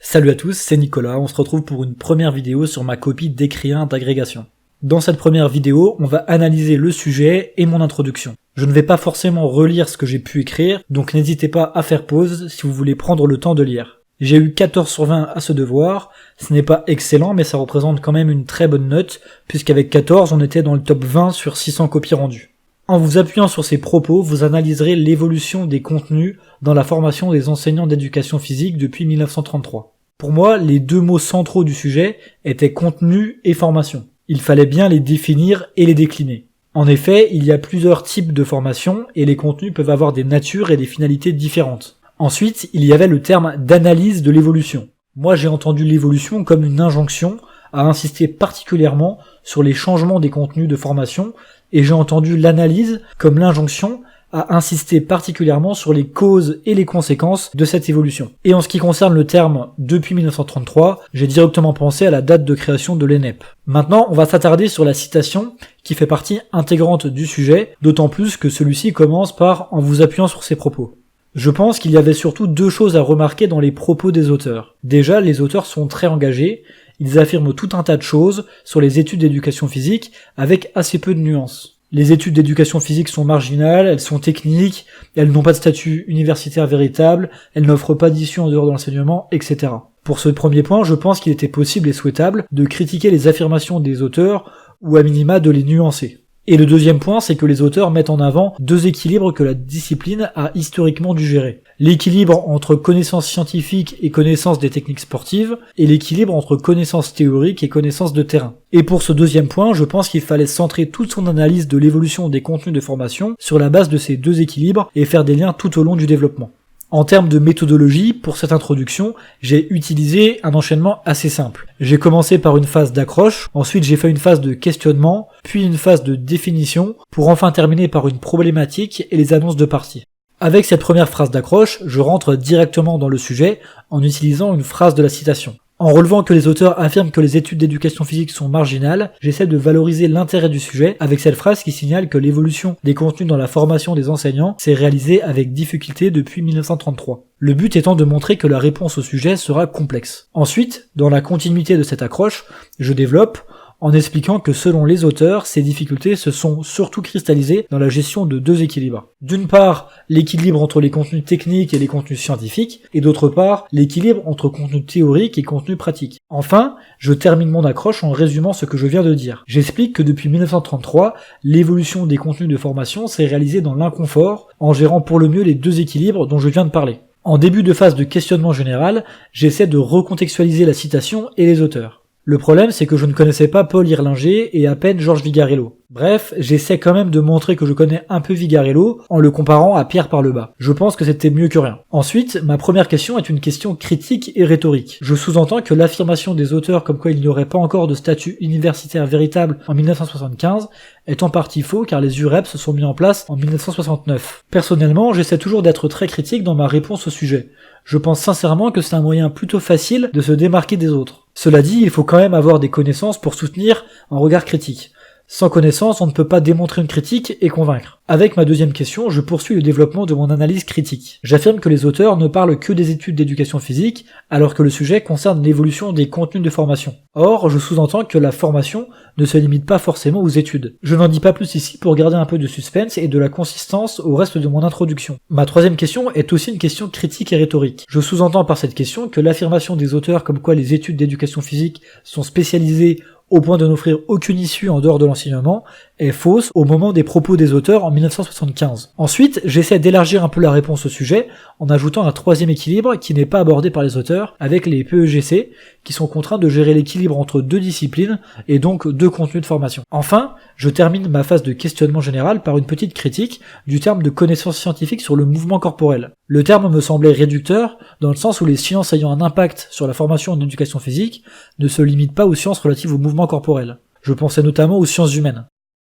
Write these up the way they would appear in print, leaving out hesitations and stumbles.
Salut à tous, c'est Nicolas, on se retrouve pour une première vidéo sur ma copie d'écrit 1 d'agrégation. Dans cette première vidéo, on va analyser le sujet et mon introduction. Je ne vais pas forcément relire ce que j'ai pu écrire, donc n'hésitez pas à faire pause si vous voulez prendre le temps de lire. J'ai eu 14 sur 20 à ce devoir, ce n'est pas excellent mais ça représente quand même une très bonne note, puisqu'avec 14 on était dans le top 20 sur 600 copies rendues. En vous appuyant sur ces propos, vous analyserez l'évolution des contenus dans la formation des enseignants d'éducation physique depuis 1933. Pour moi, les deux mots centraux du sujet étaient contenu et formation. Il fallait bien les définir et les décliner. En effet, il y a plusieurs types de formation et les contenus peuvent avoir des natures et des finalités différentes. Ensuite, il y avait le terme d'analyse de l'évolution. Moi, j'ai entendu l'évolution comme une injonction à insister particulièrement sur les changements des contenus de formation et j'ai entendu l'analyse comme l'injonction à insister particulièrement sur les causes et les conséquences de cette évolution. Et en ce qui concerne le terme depuis 1933, j'ai directement pensé à la date de création de l'ENEP. Maintenant, on va s'attarder sur la citation qui fait partie intégrante du sujet, d'autant plus que celui-ci commence par en vous appuyant sur ses propos. Je pense qu'il y avait surtout deux choses à remarquer dans les propos des auteurs. Déjà, les auteurs sont très engagés, ils affirment tout un tas de choses sur les études d'éducation physique avec assez peu de nuances. Les études d'éducation physique sont marginales, elles sont techniques, elles n'ont pas de statut universitaire véritable, elles n'offrent pas d'issue en dehors de l'enseignement, etc. Pour ce premier point, je pense qu'il était possible et souhaitable de critiquer les affirmations des auteurs ou à minima de les nuancer. Et le deuxième point, c'est que les auteurs mettent en avant deux équilibres que la discipline a historiquement dû gérer. L'équilibre entre connaissances scientifiques et connaissances des techniques sportives, et l'équilibre entre connaissances théoriques et connaissances de terrain. Et pour ce deuxième point, je pense qu'il fallait centrer toute son analyse de l'évolution des contenus de formation sur la base de ces deux équilibres et faire des liens tout au long du développement. En termes de méthodologie, pour cette introduction, j'ai utilisé un enchaînement assez simple. J'ai commencé par une phase d'accroche, ensuite j'ai fait une phase de questionnement, puis une phase de définition, pour enfin terminer par une problématique et les annonces de parties. Avec cette première phrase d'accroche, je rentre directement dans le sujet en utilisant une phrase de la citation. En relevant que les auteurs affirment que les études d'éducation physique sont marginales, j'essaie de valoriser l'intérêt du sujet avec cette phrase qui signale que l'évolution des contenus dans la formation des enseignants s'est réalisée avec difficulté depuis 1933. Le but étant de montrer que la réponse au sujet sera complexe. Ensuite, dans la continuité de cette accroche, je développe en expliquant que selon les auteurs, ces difficultés se sont surtout cristallisées dans la gestion de deux équilibres. D'une part, l'équilibre entre les contenus techniques et les contenus scientifiques, et d'autre part, l'équilibre entre contenus théoriques et contenus pratiques. Enfin, je termine mon accroche en résumant ce que je viens de dire. J'explique que depuis 1933, l'évolution des contenus de formation s'est réalisée dans l'inconfort, en gérant pour le mieux les deux équilibres dont je viens de parler. En début de phase de questionnement général, j'essaie de recontextualiser la citation et les auteurs. Le problème, c'est que je ne connaissais pas Paul Irlinger et à peine Georges Vigarello. Bref, j'essaie quand même de montrer que je connais un peu Vigarello en le comparant à Pierre Parlebas. Je pense que c'était mieux que rien. Ensuite, ma première question est une question critique et rhétorique. Je sous-entends que l'affirmation des auteurs comme quoi il n'y aurait pas encore de statut universitaire véritable en 1975 est en partie faux car les UREP se sont mis en place en 1969. Personnellement, j'essaie toujours d'être très critique dans ma réponse au sujet. Je pense sincèrement que c'est un moyen plutôt facile de se démarquer des autres. Cela dit, il faut quand même avoir des connaissances pour soutenir un regard critique. Sans connaissance, on ne peut pas démontrer une critique et convaincre. Avec ma deuxième question, je poursuis le développement de mon analyse critique. J'affirme que les auteurs ne parlent que des études d'éducation physique, alors que le sujet concerne l'évolution des contenus de formation. Or, je sous-entends que la formation ne se limite pas forcément aux études. Je n'en dis pas plus ici pour garder un peu de suspense et de la consistance au reste de mon introduction. Ma troisième question est aussi une question critique et rhétorique. Je sous-entends par cette question que l'affirmation des auteurs comme quoi les études d'éducation physique sont spécialisées au point de n'offrir aucune issue en dehors de l'enseignement, est fausse au moment des propos des auteurs en 1975. Ensuite, j'essaie d'élargir un peu la réponse au sujet en ajoutant un troisième équilibre qui n'est pas abordé par les auteurs avec les PEGC qui sont contraints de gérer l'équilibre entre deux disciplines et donc deux contenus de formation. Enfin, je termine ma phase de questionnement général par une petite critique du terme de connaissance scientifique sur le mouvement corporel. Le terme me semblait réducteur dans le sens où les sciences ayant un impact sur la formation en éducation physique ne se limitent pas aux sciences relatives au mouvement corporel. Je pensais notamment aux sciences humaines.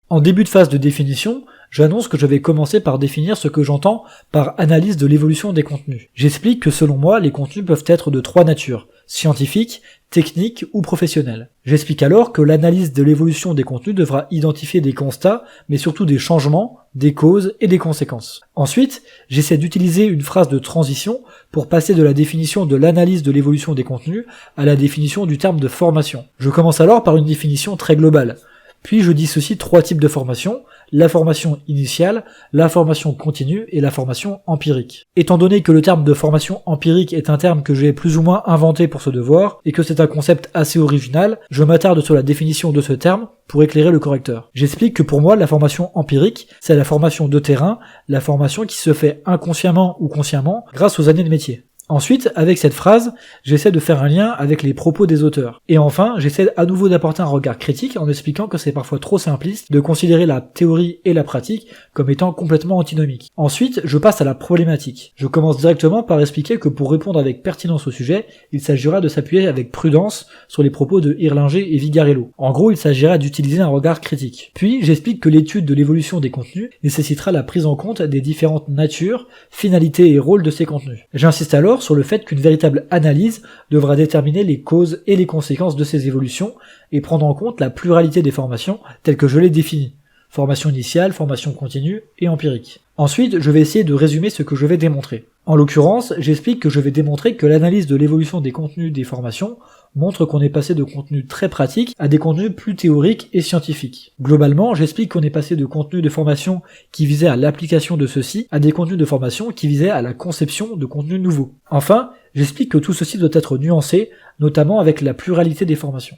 En début de phase de définition, j'annonce que je vais commencer par définir ce que j'entends par analyse de l'évolution des contenus. J'explique que selon moi, les contenus peuvent être de trois natures, scientifiques, techniques ou professionnelles. J'explique alors que l'analyse de l'évolution des contenus devra identifier des constats, mais surtout des changements, des causes et des conséquences. Ensuite, j'essaie d'utiliser une phrase de transition pour passer de la définition de l'analyse de l'évolution des contenus à la définition du terme de formation. Je commence alors par une définition très globale. Puis je dissocie trois types de formation, la formation initiale, la formation continue et la formation empirique. Étant donné que le terme de formation empirique est un terme que j'ai plus ou moins inventé pour ce devoir, et que c'est un concept assez original, je m'attarde sur la définition de ce terme pour éclairer le correcteur. J'explique que pour moi, la formation empirique, c'est la formation de terrain, la formation qui se fait inconsciemment ou consciemment grâce aux années de métier. Ensuite, avec cette phrase, j'essaie de faire un lien avec les propos des auteurs. Et enfin, j'essaie à nouveau d'apporter un regard critique en expliquant que c'est parfois trop simpliste de considérer la théorie et la pratique comme étant complètement antinomiques. Ensuite, je passe à la problématique. Je commence directement par expliquer que pour répondre avec pertinence au sujet, il s'agira de s'appuyer avec prudence sur les propos de Irlinger et Vigarello. En gros, il s'agira d'utiliser un regard critique. Puis, j'explique que l'étude de l'évolution des contenus nécessitera la prise en compte des différentes natures, finalités et rôles de ces contenus. J'insiste alors sur le fait qu'une véritable analyse devra déterminer les causes et les conséquences de ces évolutions et prendre en compte la pluralité des formations telles que je les définis. Formation initiale, formation continue et empirique. Ensuite, je vais essayer de résumer ce que je vais démontrer. En l'occurrence, j'explique que je vais démontrer que l'analyse de l'évolution des contenus des formations montre qu'on est passé de contenus très pratiques à des contenus plus théoriques et scientifiques. Globalement, j'explique qu'on est passé de contenus de formation qui visaient à l'application de ceux-ci à des contenus de formation qui visaient à la conception de contenus nouveaux. Enfin, j'explique que tout ceci doit être nuancé, notamment avec la pluralité des formations.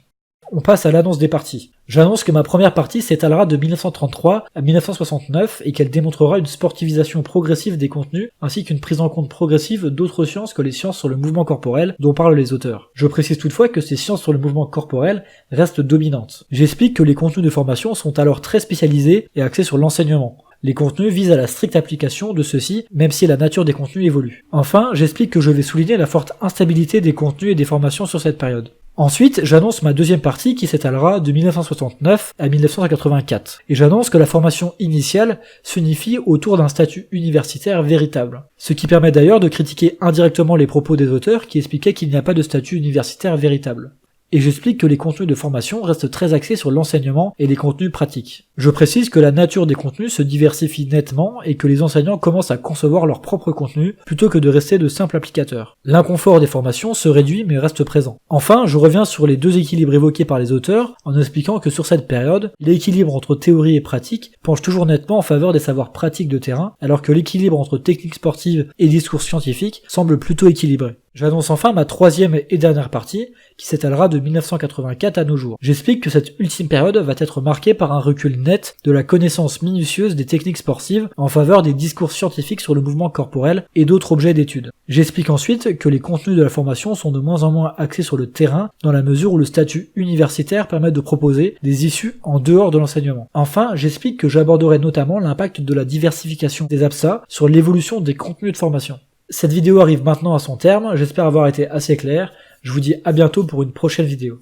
On passe à l'annonce des parties. J'annonce que ma première partie s'étalera de 1933 à 1969 et qu'elle démontrera une sportivisation progressive des contenus ainsi qu'une prise en compte progressive d'autres sciences que les sciences sur le mouvement corporel dont parlent les auteurs. Je précise toutefois que ces sciences sur le mouvement corporel restent dominantes. J'explique que les contenus de formation sont alors très spécialisés et axés sur l'enseignement. Les contenus visent à la stricte application de ceux-ci, même si la nature des contenus évolue. Enfin, j'explique que je vais souligner la forte instabilité des contenus et des formations sur cette période. Ensuite, j'annonce ma deuxième partie qui s'étalera de 1969 à 1984. Et j'annonce que la formation initiale s'unifie autour d'un statut universitaire véritable. Ce qui permet d'ailleurs de critiquer indirectement les propos des auteurs qui expliquaient qu'il n'y a pas de statut universitaire véritable. Et j'explique que les contenus de formation restent très axés sur l'enseignement et les contenus pratiques. Je précise que la nature des contenus se diversifie nettement et que les enseignants commencent à concevoir leur propre contenu plutôt que de rester de simples applicateurs. L'inconfort des formations se réduit mais reste présent. Enfin, je reviens sur les deux équilibres évoqués par les auteurs en expliquant que sur cette période, l'équilibre entre théorie et pratique penche toujours nettement en faveur des savoirs pratiques de terrain, alors que l'équilibre entre techniques sportives et discours scientifiques semble plutôt équilibré. J'annonce enfin ma troisième et dernière partie, qui s'étalera de 1984 à nos jours. J'explique que cette ultime période va être marquée par un recul net de la connaissance minutieuse des techniques sportives en faveur des discours scientifiques sur le mouvement corporel et d'autres objets d'étude. J'explique ensuite que les contenus de la formation sont de moins en moins axés sur le terrain, dans la mesure où le statut universitaire permet de proposer des issues en dehors de l'enseignement. Enfin, j'explique que j'aborderai notamment l'impact de la diversification des APSA sur l'évolution des contenus de formation. Cette vidéo arrive maintenant à son terme, j'espère avoir été assez clair, je vous dis à bientôt pour une prochaine vidéo.